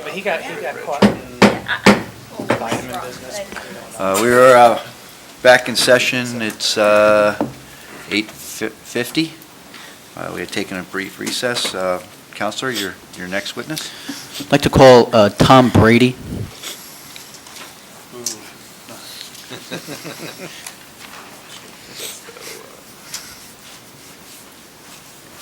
but he got caught in vitamin business. We are back in session. It's 8:50. We had taken a brief recess. Counselor, your next witness. I'd like to call Tom Brady.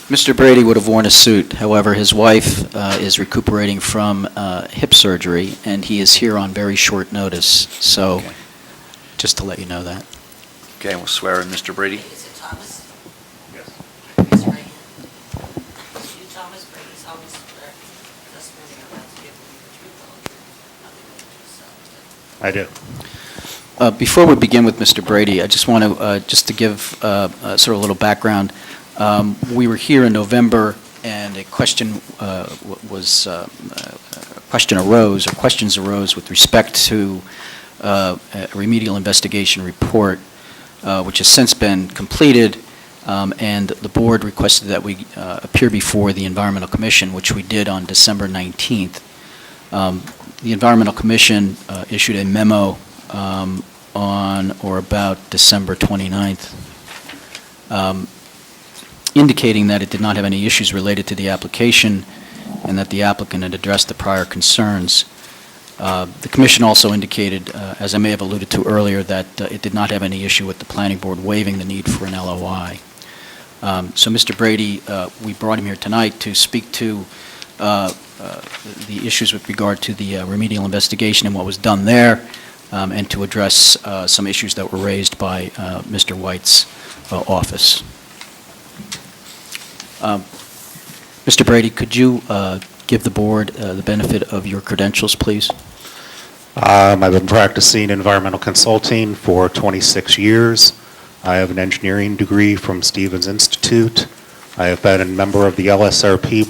Mr. Brady would have worn a suit. However, his wife is recuperating from hip surgery, and he is here on very short notice. So, Okay. just to let you know that. Okay, we'll swear in Mr. Brady. Is it Thomas? Yes. Raise your right hand. You, Thomas Brady, solemnly swear testimony you're about to give will be the truth, the whole truth, nothing but the truth, so help you God. I do. Before we begin with Mr. Brady, I just want to just to give sort of a little background. We were here in November, and a question questions arose with respect to a remedial investigation report, which has since been completed, and the board requested that we appear before the Environmental Commission, which we did on December 19th. The Environmental Commission issued a memo on or about December 29th, indicating that it did not have any issues related to the application and that the applicant had addressed the prior concerns. The Commission also indicated, as I may have alluded to earlier, that it did not have any issue with the Planning Board waiving the need for an LOI. So, Mr. Brady, we brought him here tonight to speak to the issues with regard to the remedial investigation and what was done there, and to address some issues that were raised by Mr. White's office. Mr. Brady, could you give the board the benefit of your credentials, please? I've been practicing environmental consulting for 26 years. I have an engineering degree from Stevens Institute. I have been a member of the LSRP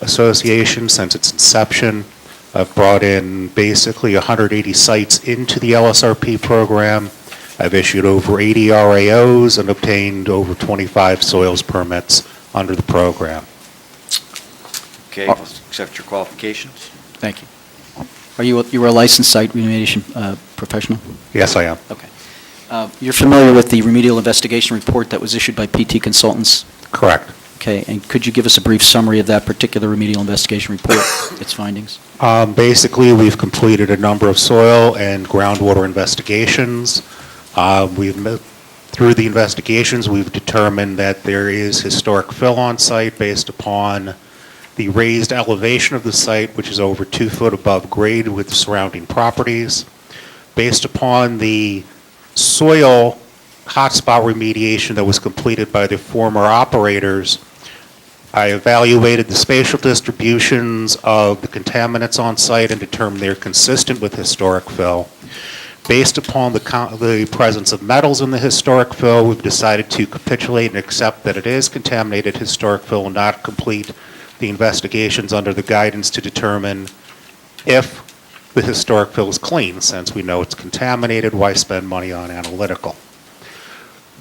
Association since its inception. I've brought in basically 180 sites into the LSRP program. I've issued over 80 RAOs and obtained over 25 soils permits under the program. Okay, we'll accept your qualifications. Thank you. You were a licensed site remediation professional? Yes, I am. Okay. You're familiar with the remedial investigation report that was issued by PT Consultants? Correct. Okay, and could you give us a brief summary of that particular remedial investigation report, its findings? Basically, we've completed a number of soil and groundwater investigations. Through the investigations, we've determined that there is historic fill on site based upon the raised elevation of the site, which is over 2 foot above grade with the surrounding properties. Based upon the soil hotspot remediation that was completed by the former operators, I evaluated the spatial distributions of the contaminants on site and determined they're consistent with historic fill. Based upon the presence of metals in the historic fill, we've decided to capitulate and accept that it is contaminated historic fill and not complete the investigations under the guidance to determine if the historic fill is clean. Since we know it's contaminated, why spend money on analytical?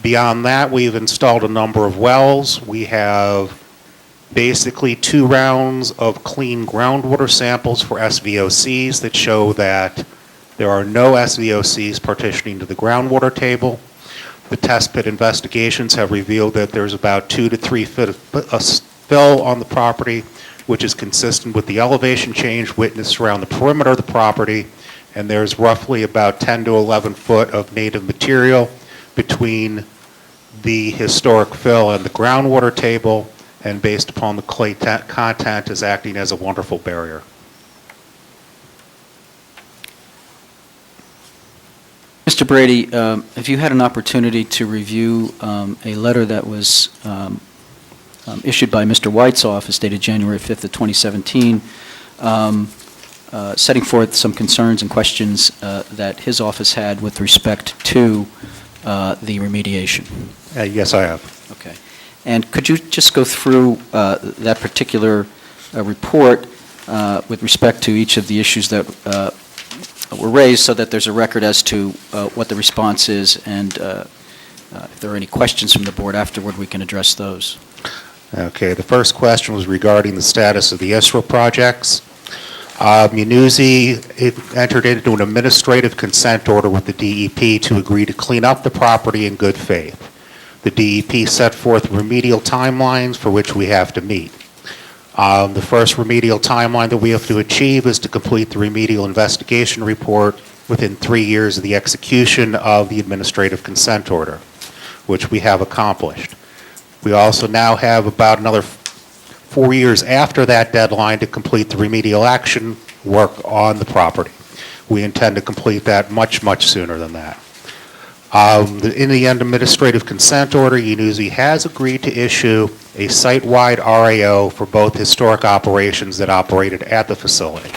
Beyond that, we've installed a number of wells. We have basically 2 rounds of clean groundwater samples for SVOCs that show that there are no SVOCs partitioning to the groundwater table. The test pit investigations have revealed that there's about 2 to 3 feet of fill on the property, which is consistent with the elevation change witnessed around the perimeter of the property, and there's roughly about 10 to 11 foot of native material between the historic fill and the groundwater table, and based upon the clay content is acting as a wonderful barrier. Mr. Brady, have you had an opportunity to review a letter that was issued by Mr. White's office dated January 5th of 2017, setting forth some concerns and questions that his office had with respect to the remediation? Yes, I have. Okay. And could you just go through that particular report with respect to each of the issues that were raised so that there's a record as to what the response is, and if there are any questions from the board afterward, we can address those. Okay, the first question was regarding the status of the ISRO projects. Munuzzi entered into an administrative consent order with the DEP to agree to clean up the property in good faith. The DEP set forth remedial timelines for which we have to meet. The first remedial timeline that we have to achieve is to complete the remedial investigation report within 3 years of the execution of the administrative consent order, which we have accomplished. We also now have about another 4 years after that deadline to complete the remedial action work on the property. We intend to complete that much, much sooner than that. In the administrative consent order, Munuzzi has agreed to issue a site-wide RAO for both historic operations that operated at the facility.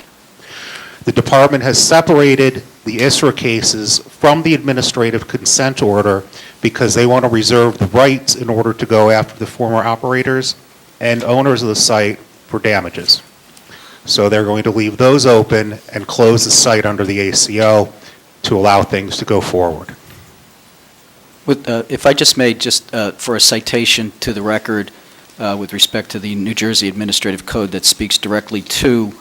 The department has separated the ISRA cases from the administrative consent order because they want to reserve the rights in order to go after the former operators and owners of the site for damages. So they're going to leave those open and close the site under the ACO to allow things to go forward. If I just may, just for a citation to the record with respect to the New Jersey Administrative Code that speaks directly to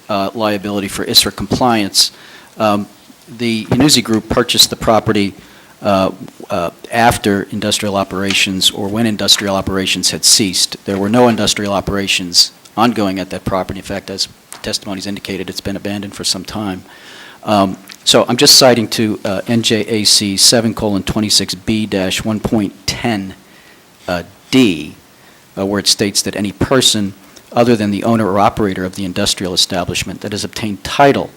liability for ISRA compliance, the Munuzzi Group purchased the property after industrial operations or when industrial operations had ceased. There were no industrial operations ongoing at that property. In fact, as the testimonies indicated, it's been abandoned for some time. So I'm just citing to NJAC 7:26B-1.10D, where it states that any person other than the owner or operator of the industrial establishment that has obtained title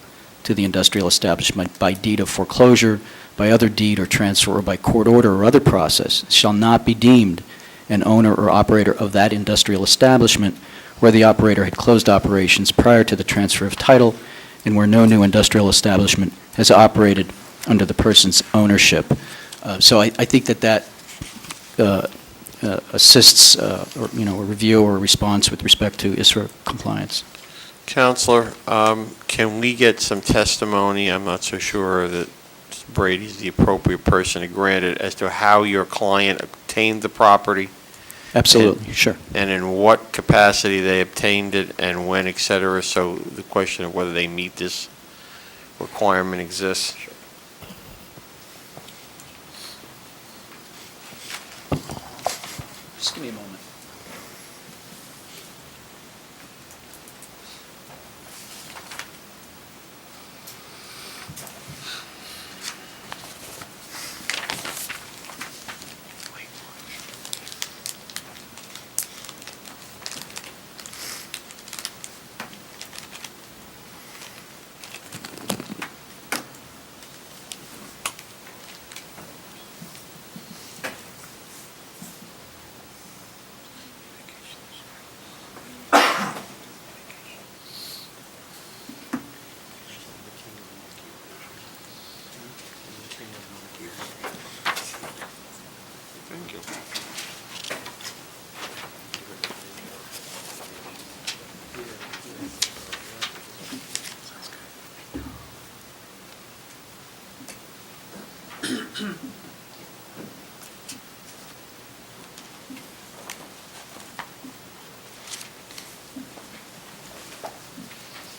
to the industrial establishment by deed of foreclosure, by other deed or transfer, or by court order or other process, shall not be deemed an owner or operator of that industrial establishment where the operator had closed operations prior to the transfer of title and where no new industrial establishment has operated under the person's ownership. So I think that assists, a review or a response with respect to ISRA compliance. Counselor, can we get some testimony? I'm not so sure that Brady's the appropriate person to grant it, as to how your client obtained the property? Absolutely, sure. And in what capacity they obtained it and when, et cetera, so the question of whether they meet this requirement exists. Just give me a moment. Thank you.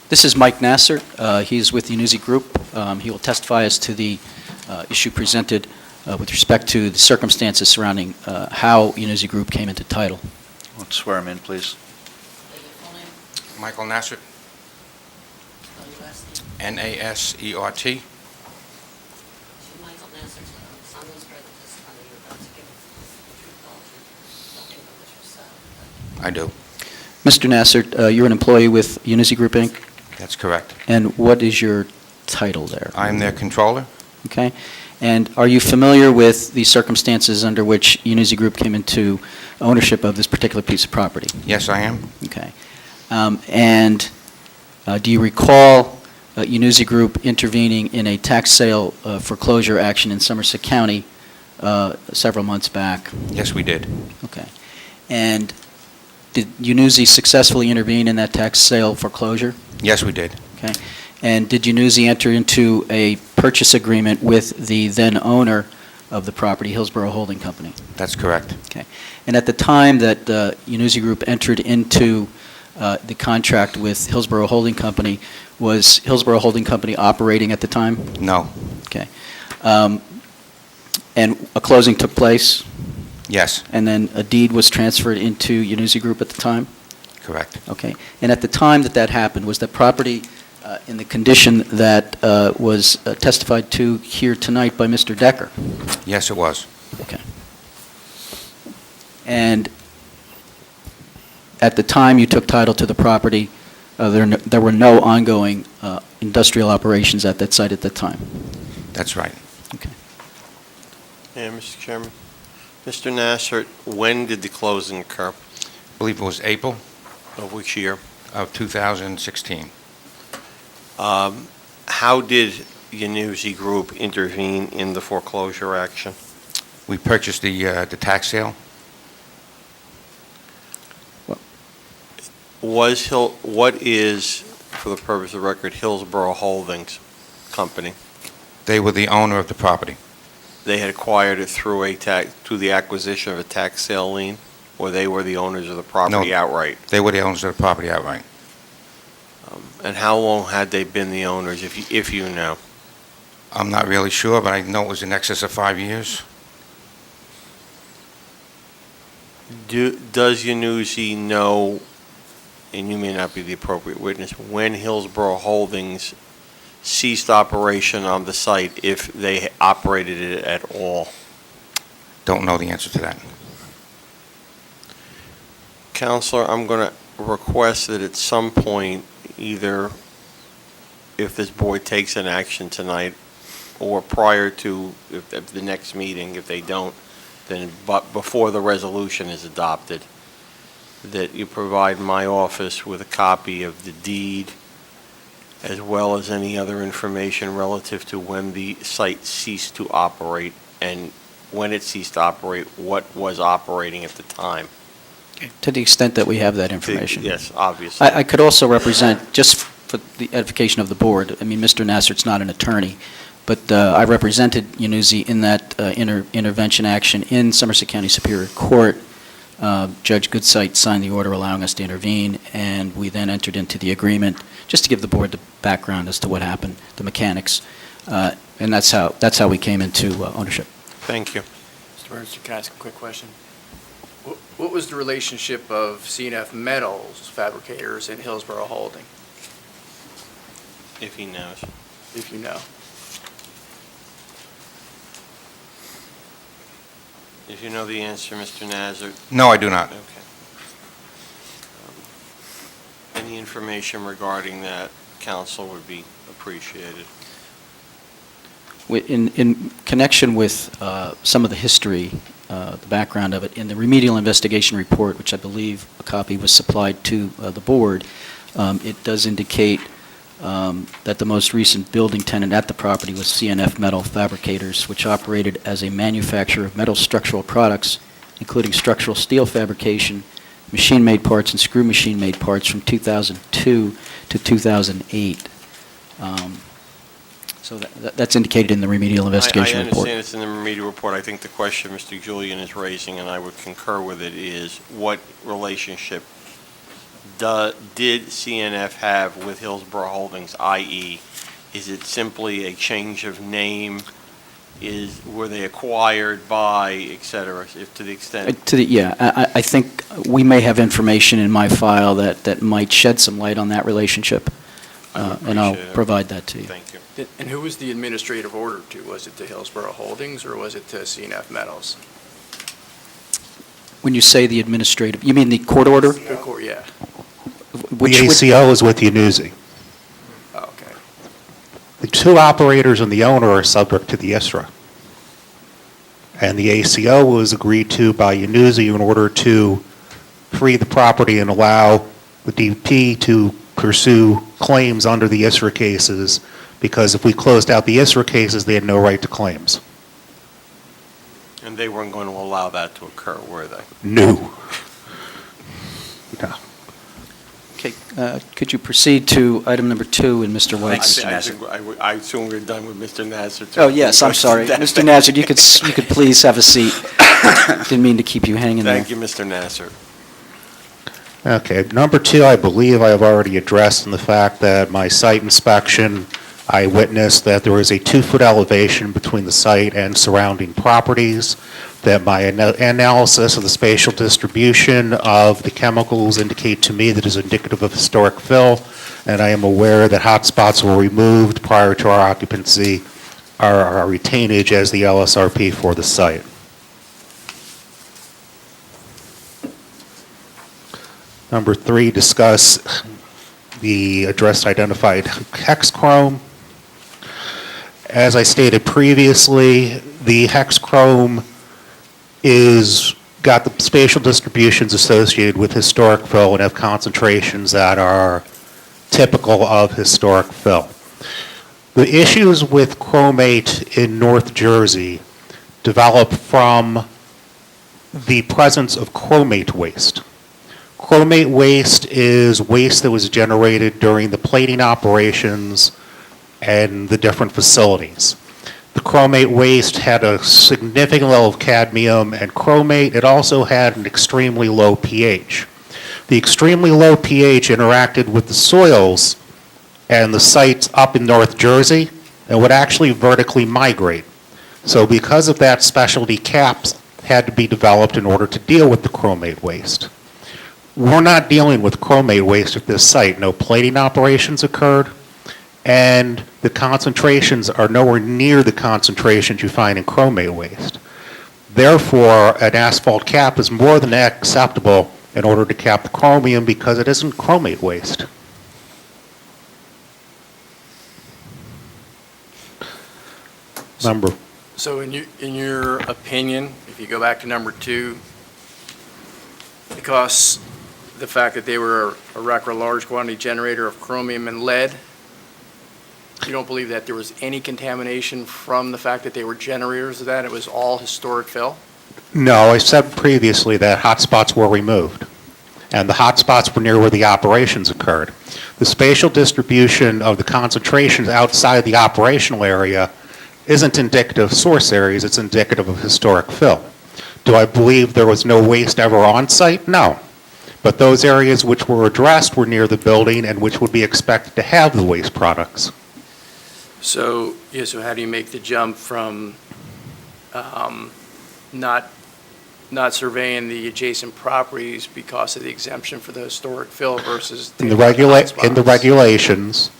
This is Mike Nasser. He's with the Munuzzi Group. He will testify as to the issue presented with respect to the circumstances surrounding how Munuzzi Group came into title. Let's swear him in, please. State your full name, Michael Nassert, spell your last name. N-A-S-E-R-T. To Michael Nasser, someone's spread the testimony you're about to give the truth, all truth, nothing but the truth, so. I do. Mr. Nasser, you're an employee with Munuzzi Group, Inc., That's correct. and what is your title there? I'm their controller. Okay? And are you familiar with the circumstances under which Munuzzi Group came into ownership of this particular piece of property? Yes, I am. Okay. And do you recall Munuzzi Group intervening in a tax sale foreclosure action in Somerset County several months back? Yes, we did. Okay. And did Munuzzi successfully intervene in that tax sale foreclosure? Yes, we did. Okay. And did Munuzzi enter into a purchase agreement with the then owner of the property, Hillsborough Holding Company? That's correct. Okay. And at the time that Munuzzi Group entered into the contract with Hillsborough Holding Company. Was Hillsborough Holding Company operating at the time? No. Okay. And a closing took place, Yes, and then a deed was transferred into Yanuzzi Group at the time? correct. Okay. And at the time that that happened, was the property in the condition that was testified to here tonight by Mr. Decker? Yes, it was. Okay. And at the time you took title to the property, there were no ongoing industrial operations at that site at that time? That's right. Okay. Yeah, Mr. Chairman. Mr. Nasser, when did the closing occur? I believe it was April Of which year? of 2016. How did Yanuzzi Group intervene in the foreclosure action? We purchased the tax sale. What is, for the purpose of the record, Hillsborough Holdings Company? They were the owner of the property. They had acquired it through the acquisition of a tax sale lien, or they were the owners of the property No. outright? They were the owners of the property outright. And how long had they been the owners, if you know? I'm not really sure, but I know it was in excess of 5 years. Does Yanuzzi know, and you may not be the appropriate witness, when Hillsborough Holdings ceased operation on the site, if they operated it at all? Don't know the answer to that. Counselor, I'm going to request that at some point, either if this board takes an action tonight, or prior to if the next meeting, if they don't, then but before the resolution is adopted, that you provide my office with a copy of the deed, as well as any other information relative to when the site ceased to operate, and when it ceased to operate, what was operating at the time. To the extent that we have that information. Yes, obviously. I could also represent, just for the edification of the board, I mean, Mr. Nasser's not an attorney, but I represented Yanuzzi in that intervention action in Somerset County Superior Court. Judge Goodsight signed the order allowing us to intervene, and we then entered into the agreement, just to give the board the background as to what happened, the mechanics, and that's how we came into ownership. Thank you. Mr. Bernstein, can I ask a quick question? What was the relationship of CNF Metals Fabricators and Hillsborough Holding, If he knows. if you know? If you know the answer, Mr. Nasser. No, I do not. Okay. Any information regarding that, counsel, would be appreciated. In connection with some of the history, the background of it, in the remedial investigation report, which I believe a copy was supplied to the board, it does indicate that the most recent building tenant at the property was CNF Metal Fabricators, which operated as a manufacturer of metal structural products, including structural steel fabrication, machine-made parts, and screw machine-made parts from 2002 to 2008. So that's indicated in the remedial investigation I report. understand it's in the remedial report. I think the question Mr. Julian is raising, and I would concur with it, is what relationship did CNF have with Hillsborough Holdings, i.e., is it simply a change of name? Were they acquired by, et cetera, if to the extent? I think we may have information in my file that might shed some light on that relationship, I would and I'll appreciate it. provide that to you. Thank you. And who was the administrative order to? Was it to Hillsborough Holdings or was it to CNF Metals? When you say the administrative, you mean the court order? The court, yeah. The ACO is with Yanuzzi. Oh, okay. The two operators and the owner are subject to the ISRA. And the ACO was agreed to by Yanuzzi in order to free the property and allow the DP to pursue claims under the ISRA cases, because if we closed out the ISRA cases, they had no right to claims. And they weren't going to allow that to occur, were they? No. No. Okay, could you proceed to item number 2 in Mr. White's? Thanks. I assume we're done with Mr. Nasser. Oh, yes, I'm sorry. Mr. Nasser, you could please have a seat. Didn't mean to keep you hanging there. Thank you, Mr. Nasser. Okay, number two, I believe I have already addressed in the fact that my site inspection, I witnessed that there is a 2-foot elevation between the site and surrounding properties, that my analysis of the spatial distribution of the chemicals indicate to me that is indicative of historic fill, and I am aware that hotspots were removed prior to our occupancy, our retainage as the LSRP for the site. Number three, discuss the address identified hex chrome. As I stated previously, the hex chrome got the spatial distributions associated with historic fill and have concentrations that are typical of historic fill. The issues with chromate in North Jersey develop from the presence of chromate waste. Chromate waste is waste that was generated during the plating operations and the different facilities. The chromate waste had a significant level of cadmium and chromate. It also had an extremely low pH. The extremely low pH interacted with the soils and the sites up in North Jersey and would actually vertically migrate. So because of that, specialty caps had to be developed in order to deal with the chromate waste. We're not dealing with chromate waste at this site. No plating operations occurred, and the concentrations are nowhere near the concentrations you find in chromate waste. Therefore, an asphalt cap is more than acceptable in order to cap the chromium because it isn't chromate waste. So in your opinion, if you go back to number two, because the fact that they were a record large quantity generator of chromium and lead, you don't believe that there was any contamination from the fact that they were generators of that? It was all historic fill? No, I said previously that hotspots were removed, and the hotspots were near where the operations occurred. The spatial distribution of the concentrations outside the operational area isn't indicative of source areas, it's indicative of historic fill. Do I believe there was no waste ever on site? No. But those areas which were addressed were near the building and which would be expected to have the waste products. So how do you make the jump from not surveying the adjacent properties because of the exemption for the historic fill versus In the hotspots? regulations,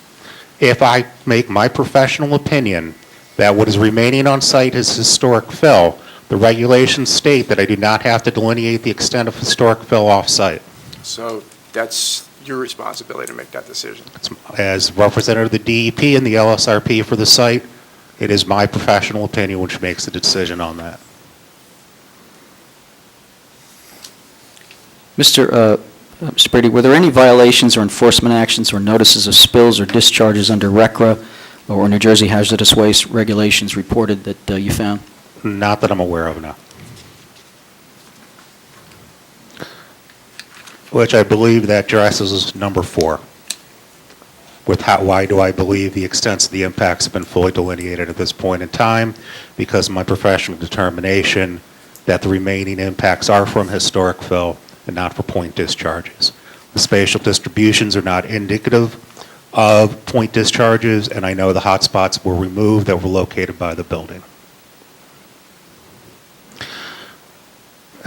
if I make my professional opinion that what is remaining on site is historic fill, the regulations state that I do not have to delineate the extent of historic fill off-site. So that's your responsibility to make that decision. As representative of the DEP and the LSRP for the site, it is my professional opinion which makes the decision on that. Mr. Brady, were there any violations or enforcement actions or notices of spills or discharges under RCRA or New Jersey hazardous waste regulations reported that you found? Not that I'm aware of, no. Which I believe that addresses number 4. With why do I believe the extent of the impacts have been fully delineated at this point in time? Because of my professional determination that the remaining impacts are from historic fill and not for point discharges. The spatial distributions are not indicative of point discharges, and I know the hotspots were removed that were located by the building.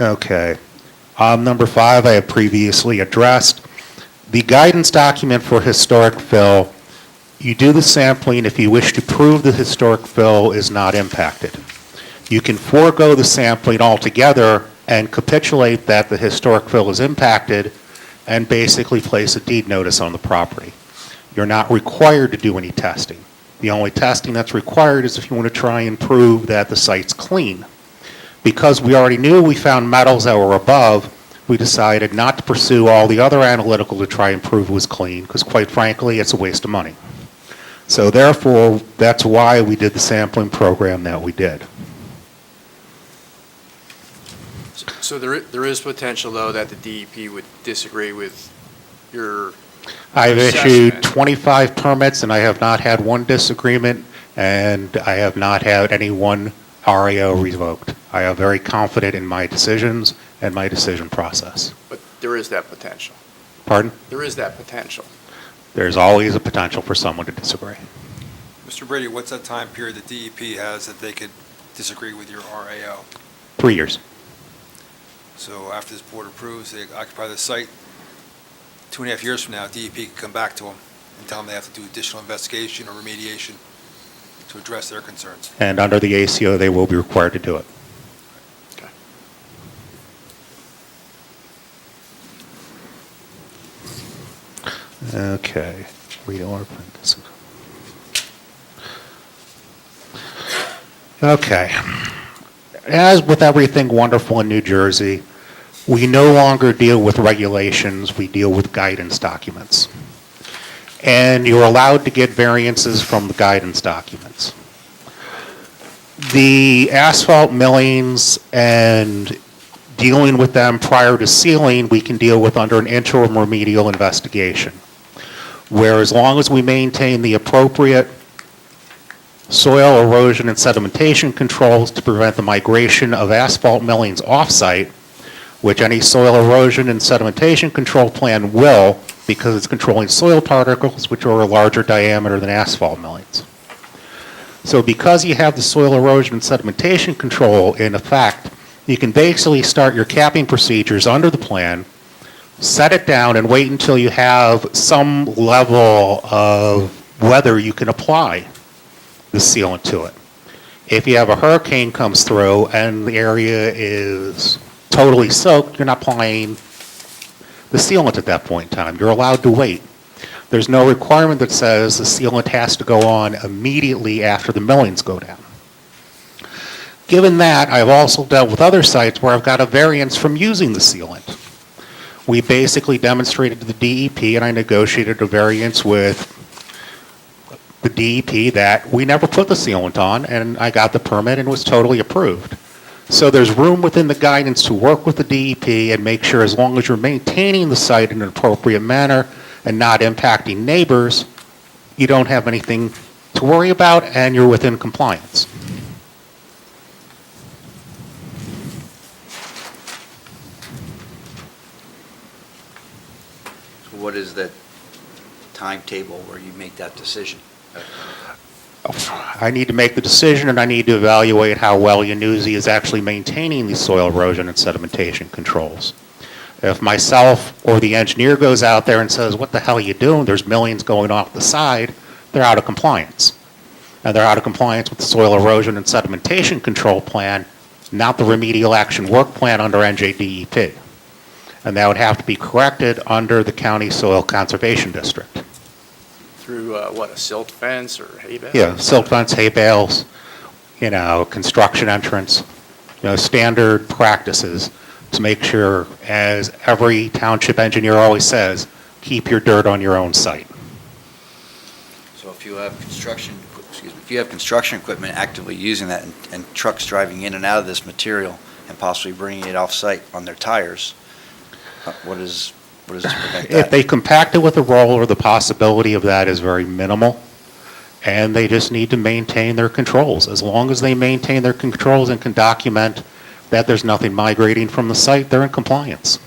Okay. Number 5, I have previously addressed. The guidance document for historic fill, you do the sampling if you wish to prove the historic fill is not impacted. You can forego the sampling altogether and capitulate that the historic fill is impacted and basically place a deed notice on the property. You're not required to do any testing. The only testing that's required is if you want to try and prove that the site's clean. Because we already knew we found metals that were above, we decided not to pursue all the other analytical to try and prove it was clean, because quite frankly, it's a waste of money. So therefore, that's why we did the sampling program that we did. So there is potential, though, that the DEP would disagree with your I've issued assessment. 25 permits, and I have not had one disagreement, and I have not had any one RAO revoked. I am very confident in my decisions and my decision process. But there is that potential. Pardon? There is that potential. There's always a potential for someone to disagree. Mr. Brady, what's that time period that DEP has that they could disagree with your RAO? 3 years. So after this board approves, they occupy the site, 2.5 years from now, DEP can come back to them and tell them they have to do additional investigation or remediation to address their concerns. And under the ACO, they will be required to do it. Okay. Okay. We don't want to print this. Okay. As with everything wonderful in New Jersey, we no longer deal with regulations, we deal with guidance documents. And you're allowed to get variances from the guidance documents. The asphalt millings and dealing with them prior to sealing, we can deal with under an interim remedial investigation, where as long as we maintain the appropriate soil erosion and sedimentation controls to prevent the migration of asphalt millings off-site, which any soil erosion and sedimentation control plan will, because it's controlling soil particles which are a larger diameter than asphalt millings. So because you have the soil erosion and sedimentation control in effect, you can basically start your capping procedures under the plan, set it down, and wait until you have some level of weather you can apply the sealant to it. If you have a hurricane comes through and the area is totally soaked, you're not applying the sealant at that point in time. You're allowed to wait. There's no requirement that says the sealant has to go on immediately after the millings go down. Given that, I've also dealt with other sites where I've got a variance from using the sealant. We basically demonstrated to the DEP, and I negotiated a variance with the DEP that we never put the sealant on, and I got the permit and was totally approved. So there's room within the guidance to work with the DEP and make sure as long as you're maintaining the site in an appropriate manner and not impacting neighbors, you don't have anything to worry about and you're within compliance. So what is the timetable where you make that decision? I need to make the decision and I need to evaluate how well Yanussi is actually maintaining the soil erosion and sedimentation controls. If myself or the engineer goes out there and says, what the hell are you doing? There's millions going off the side, they're out of compliance. And they're out of compliance with the soil erosion and sedimentation control plan, not the remedial action work plan under NJDEP. And that would have to be corrected under the county soil conservation district. Through, a silt fence or hay bale? Yeah, silt fence, hay bales, construction entrance, standard practices to make sure, as every township engineer always says, keep your dirt on your own site. So if you have construction equipment actively using that and trucks driving in and out of this material and possibly bringing it off-site on their tires, what is to prevent that? If they compact it with a roller, the possibility of that is very minimal, and they just need to maintain their controls. As long as they maintain their controls and can document that there's nothing migrating from the site, they're in compliance.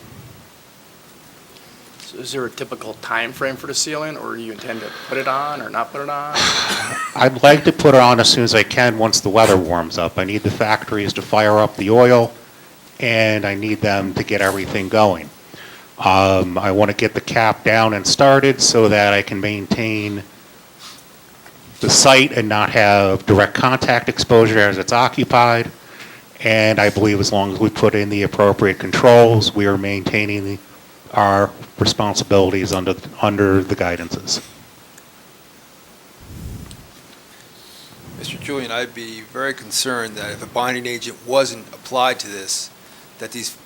So is there a typical time frame for the sealant, or do you intend to put it on or not put it on? I'd like to put it on as soon as I can once the weather warms up. I need the factories to fire up the oil, and I need them to get everything going. I want to get the cap down and started so that I can maintain the site and not have direct contact exposure as it's occupied. And I believe as long as we put in the appropriate controls, we are maintaining our responsibilities under the guidances. Mr. Julian, I'd be very concerned that if a binding agent wasn't applied to this, that these,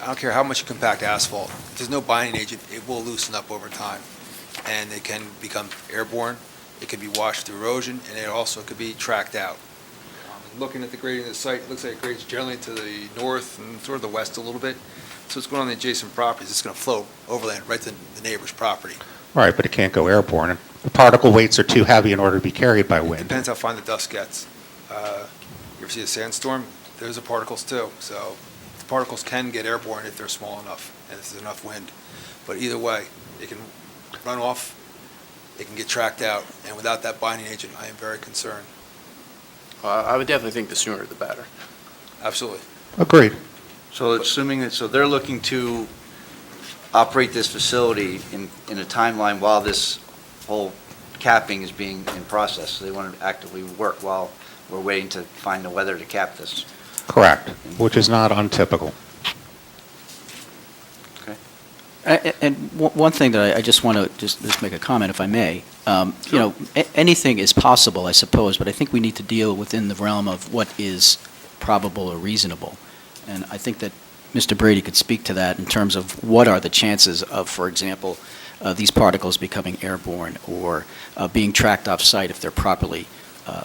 I don't care how much you compact asphalt, if there's no binding agent, it will loosen up over time. And it can become airborne, it can be washed through erosion, and it also could be tracked out. Looking at the grading of the site, it looks like it grades generally to the north and sort of the west a little bit. So what's going on in the adjacent properties, it's going to flow overland right to the neighbor's property. Right, but it can't go airborne. The particle weights are too heavy in order to be carried by wind. Depends how fine the dust gets. You ever see a sandstorm? There's the particles too. So the particles can get airborne if they're small enough and if there's enough wind. But either way, it can run off, it can get tracked out, and without that binding agent, I am very concerned. I would definitely think the sooner the better. Absolutely. Agreed. So assuming that, so they're looking to operate this facility in a timeline while this whole capping is being in process. So they want to actively work while we're waiting to find the weather to cap this. Correct, which is not untypical. And one thing that I just want to just make a comment, if I may. You know, anything is possible, I suppose, but I think we need to deal within the realm of what is probable or reasonable. And I think that Mr. Brady could speak to that in terms of what are the chances of, for example, these particles becoming airborne or being tracked off-site if they're properly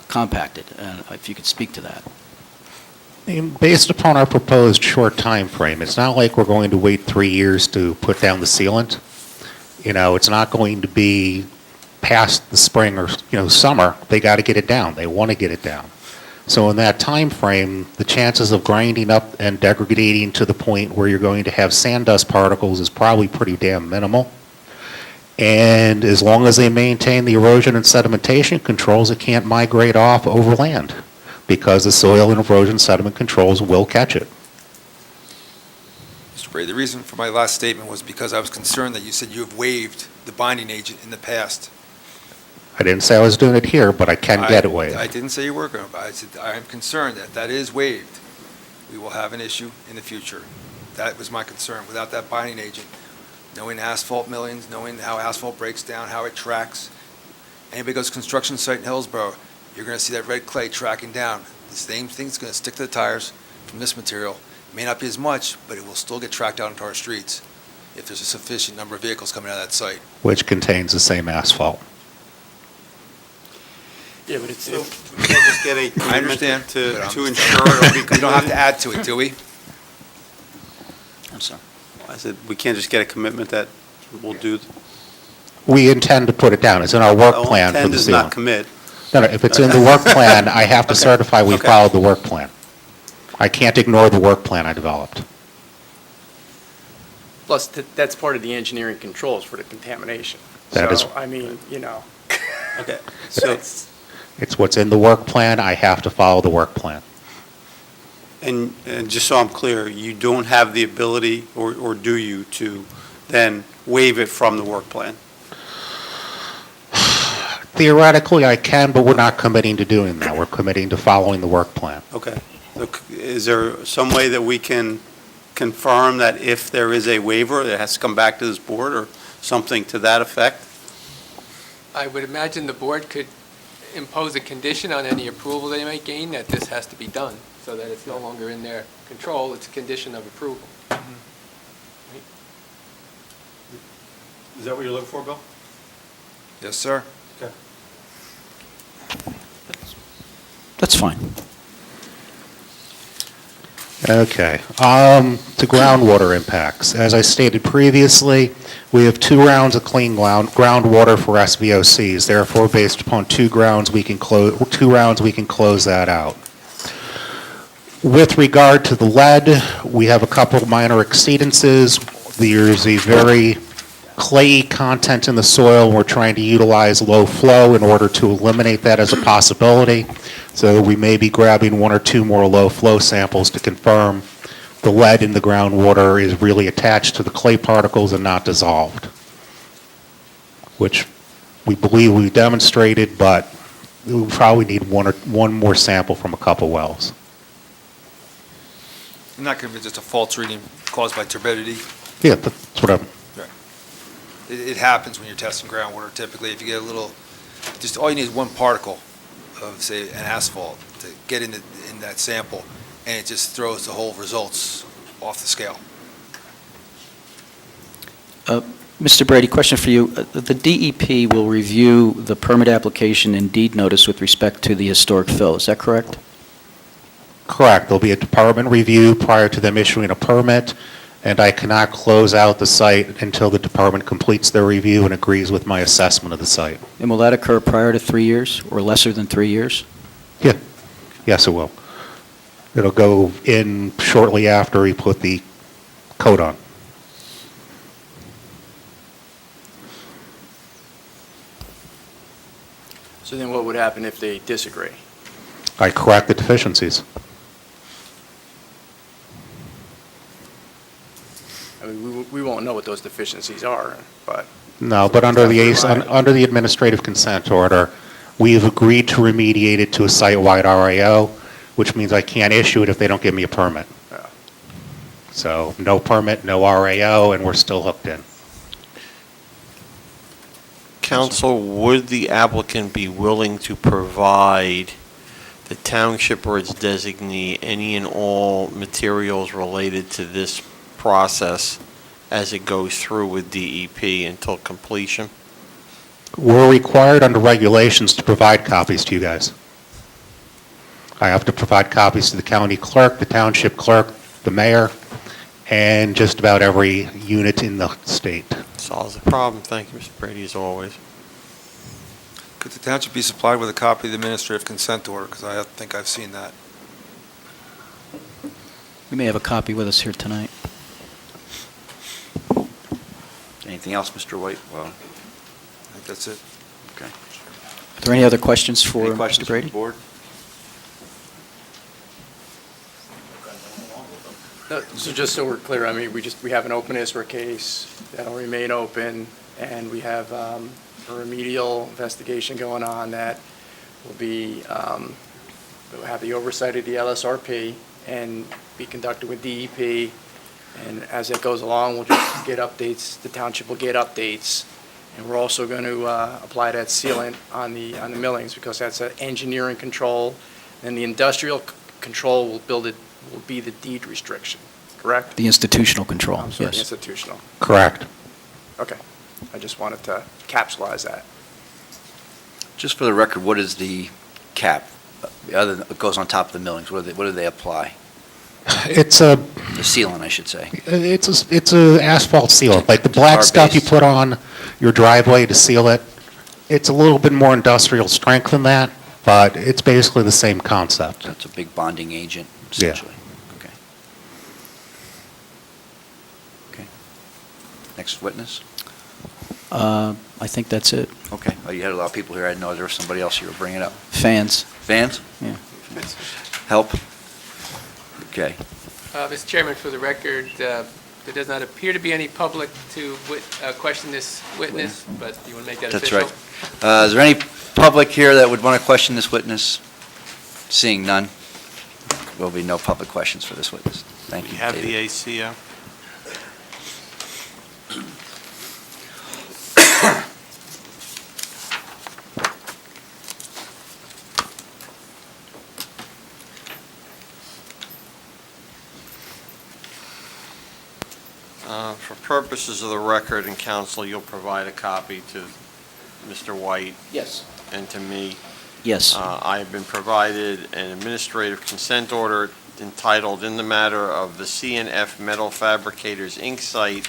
compacted. If you could speak to that. Based upon our proposed short time frame, it's not like we're going to wait 3 years to put down the sealant. You know, it's not going to be past the spring or, summer. They got to get it down. They want to get it down. So in that time frame, the chances of grinding up and degrading to the point where you're going to have sand dust particles is probably pretty damn minimal. And as long as they maintain the erosion and sedimentation controls, it can't migrate off overland, because the soil and erosion sediment controls will catch it. Mr. Brady, the reason for my last statement was because I was concerned that you said you have waived the binding agent in the past. I didn't say I was doing it here, but I can get it waived. I didn't say you were going to, but I said I am concerned that that is waived. We will have an issue in the future. That was my concern. Without that binding agent, knowing asphalt millings, knowing how asphalt breaks down, how it tracks. Anybody goes to construction site in Hillsborough, you're going to see that red clay tracking down. The same thing's going to stick to the tires from this material. It may not be as much, but it will still get tracked out into our streets if there's a sufficient number of vehicles coming out of that site. Which contains the same asphalt. Yeah, but it's, We can't just get a I commitment understand. to but I'm- ensure it'll be We don't have to completed. add to it, do we? I'm sorry. I said, we can't just get a commitment that we'll do. We intend to put it down. It's in our work plan for Intent the is not sealant. commit. No, if it's in the work plan, I have to certify we Okay. followed the work plan. I can't ignore the work plan I developed. plus, that's part of the engineering controls for the contamination. That is- So, I mean, Okay, so, It's what's in the work plan. I have to follow the work plan. and just so I'm clear, you don't have the ability, or do you, to then waive it from the work plan? Theoretically, I can, but we're not committing to doing that. We're committing to following the work plan. Okay. Look, is there some way that we can confirm that if there is a waiver, it has to come back to this board, or something to that effect? I would imagine the board could impose a condition on any approval they may gain that this has to be done, so that it's no longer in their control, it's a condition of approval. Is that what you're looking for, Bill? Yes, sir. That's fine. Okay. To groundwater impacts. As I stated previously, we have 2 rounds of clean groundwater for SVOCs. Therefore, based upon 2 rounds, we can close that out. With regard to the lead, we have a couple of minor exceedances. There's a very clayey content in the soil. We're trying to utilize low flow in order to eliminate that as a possibility. So we may be grabbing 1 or 2 more low flow samples to confirm the lead in the groundwater is really attached to the clay particles and not dissolved, which we believe we've demonstrated, but we probably need one more sample from a couple wells. Not going to be just a false reading caused by turbidity. Yeah, that's what I'm, It happens when you're testing groundwater typically. If you get a little, just all you need is one particle of, say, an asphalt to get in that sample, and it just throws the whole results off the scale. Mr. Brady, question for you. The DEP will review the permit application and deed notice with respect to the historic fill, is that correct? correct. There'll be a department review prior to them issuing a permit, and I cannot close out the site until the department completes their review and agrees with my assessment of the site. And will that occur prior to 3 years or lesser than 3 years? Yes, it will. It'll go in shortly after we put the coat on. So then what would happen if they disagree? I correct the deficiencies. I mean, we won't know what those deficiencies are, but No, but under the Right. under the administrative consent order, we've agreed to remediate it to a site-wide RAO, which means I can't issue it if they don't give me a permit. Yeah. So no permit, no RAO, and we're still hooked in. Counsel, would the applicant be willing to provide the township or its designee any and all materials related to this process as it goes through with DEP until completion? We're required under regulations to provide copies to you guys. I have to provide copies to the county clerk, the township clerk, the mayor, and just about every unit in the state. Solves the problem. Thank you, Mr. Brady, as always. Could the township be supplied with a copy of the administrative consent order? Because I think I've seen that. We may have a copy with us here tonight. Anything else, Mr. White? Well, I think that's it. okay. Are there any other questions for Any questions Mr. from the Brady? board? So just so we're clear, I mean, we have an open ISRA case that'll remain open, and we have a remedial investigation going on that will be, will have the oversight of the LSRP and be conducted with DEP. And as it goes along, we'll just get updates, the township will get updates. And we're also going to apply that sealant on the millings, because that's an engineering control. And the industrial control will be the deed restriction, correct? The institutional control, I'm sorry, yes. institutional. Correct. Okay. I just wanted to capsulize that. Just for the record, what is the cap? It goes on top of the millings. What do they apply? It's a The sealant, I should say. It's a asphalt sealant, like the black stuff you Tar-based. put on your driveway to seal it. It's a little bit more industrial strength than that, but it's basically the same concept. So it's a big bonding agent, Yeah. essentially. Okay. Okay. Next witness? I think that's it. Okay. Oh, you had a lot of people here. I didn't know there was somebody else you were bringing up. Fans? Vans? Yeah. Help? Okay. Mr. Chairman, for the record, there does not appear to be any public to question this witness, but you want to make that That's official? right. Is there any public here that would want to question this witness? Seeing none, there will be no public questions for this witness. Thank You you, have David. the ACO? For purposes of the record and counsel, you'll provide a copy to Mr. White Yes. and to me. Yes. I have been provided an administrative consent order entitled, "In the matter of the CNF Metal Fabricators, Inc. site,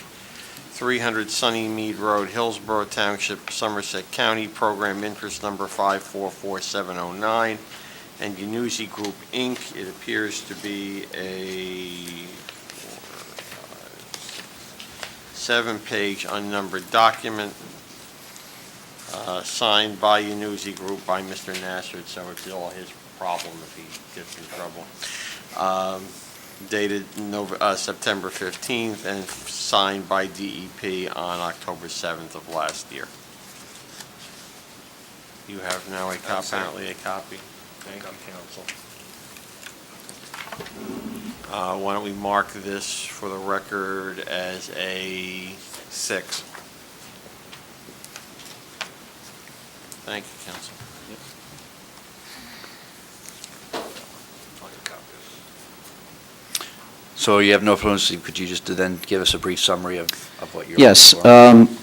300 Sunnymead Road, Hillsborough Township, Somerset County, Program Interest Number 5444709, and Yanussi Group, Inc." It appears to be a 7-page unnumbered document signed by Yanussi Group by Mr. Nassard, so it's all his problem if he gets in trouble. Dated September 15th and signed by DEP on October 7th of last year. You have now apparently a copy. Thank you, counsel. Why don't we mark this for the record as a 6? Thank you, counsel. So you have no fluency. Could you just then give us a brief summary of what you're Yes. looking for?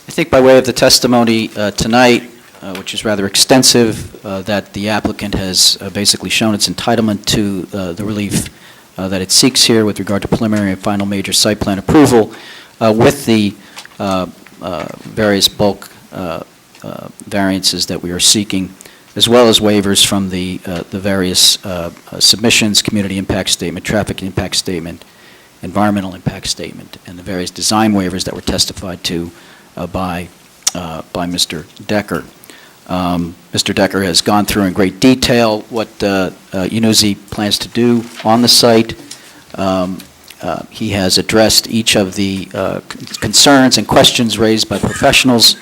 I think by way of the testimony tonight, which is rather extensive, that the applicant has basically shown its entitlement to the relief that it seeks here with regard to preliminary and final major site plan approval with the various bulk variances that we are seeking, as well as waivers from the various submissions, community impact statement, traffic impact statement, environmental impact statement, and the various design waivers that were testified to by Mr. Decker. Mr. Decker has gone through in great detail what Unuzi plans to do on the site. He has addressed each of the concerns and questions raised by professionals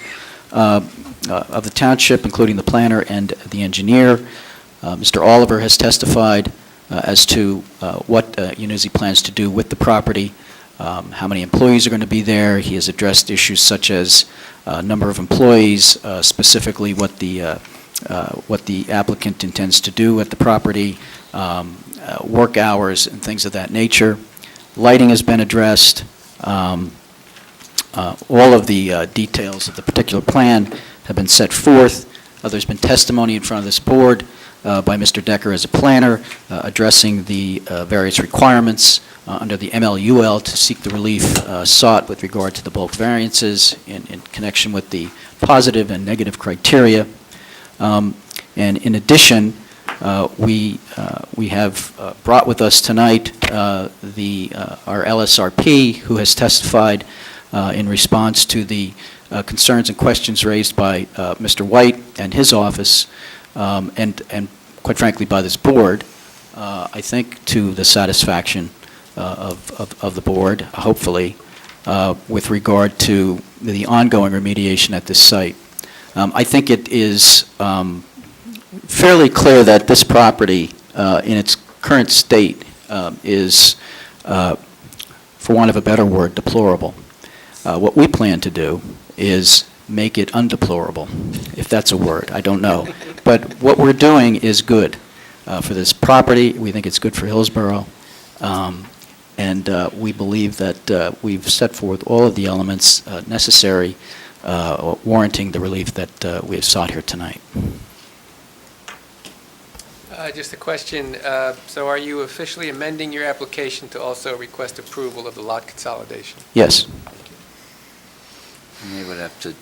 of the township, including the planner and the engineer. Mr. Oliver has testified as to what Unuzi plans to do with the property, how many employees are going to be there. He has addressed issues such as number of employees, specifically what the applicant intends to do at the property, work hours, and things of that nature. Lighting has been addressed. All of the details of the particular plan have been set forth. There's been testimony in front of this board by Mr. Decker as a planner, addressing the various requirements under the MLUL to seek the relief sought with regard to the bulk variances in connection with the positive and negative criteria. And in addition, we have brought with us tonight our LSRP, who has testified in response to the concerns and questions raised by Mr. White and his office, and quite frankly by this board, I think to the satisfaction of the board, hopefully, with regard to the ongoing remediation at this site. I think it is fairly clear that this property, in its current state, is, for want of a better word, deplorable. What we plan to do is make it undeplorable, if that's a word, I don't know. But what we're doing is good for this property. We think it's good for Hillsborough. And we believe that we've set forth all of the elements necessary warranting the relief that we have sought here tonight. Just a question. So are you officially amending your application to also request approval of the lot consolidation? Yes. And they would have to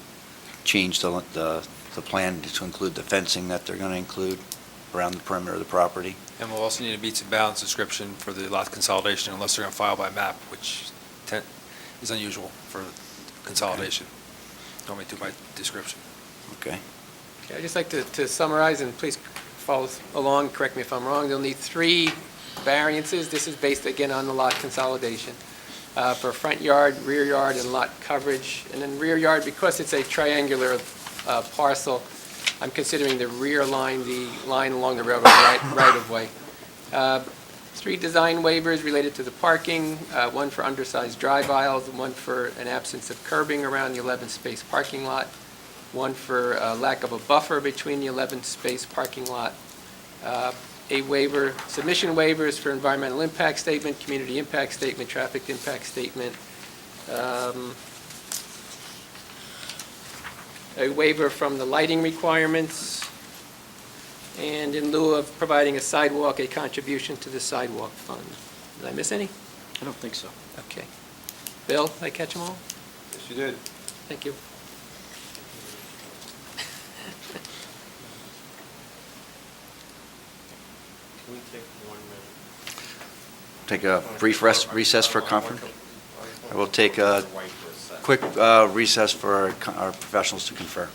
change the plan to include the fencing that they're going to include around the perimeter of the property. And we'll also need a meets and bounds description for the lot consolidation unless they're going to file by map, which is unusual for consolidation. Normally do by description. Okay. Okay, I'd just like to summarize, and please follow along, correct me if I'm wrong. They'll need 3 variances. This is based, again, on the lot consolidation. For front yard, rear yard, and lot coverage. And then rear yard, because it's a triangular parcel, I'm considering the rear line, the line along the railroad right-of-way. 3 design waivers related to the parking, 1 for undersized drive aisles, 1 for an absence of curbing around the 11-space parking lot, 1 for lack of a buffer between the 11-space parking lot, a waiver, submission waivers for environmental impact statement, community impact statement, traffic impact statement, a waiver from the lighting requirements, and in lieu of providing a sidewalk, a contribution to the sidewalk fund. Did I miss any? I don't think so. Okay. Bill, did I catch them all? Yes, you did. Thank you. Can we take 1 minute? Take a brief recess for conference. We'll take a quick recess for our professionals to confer.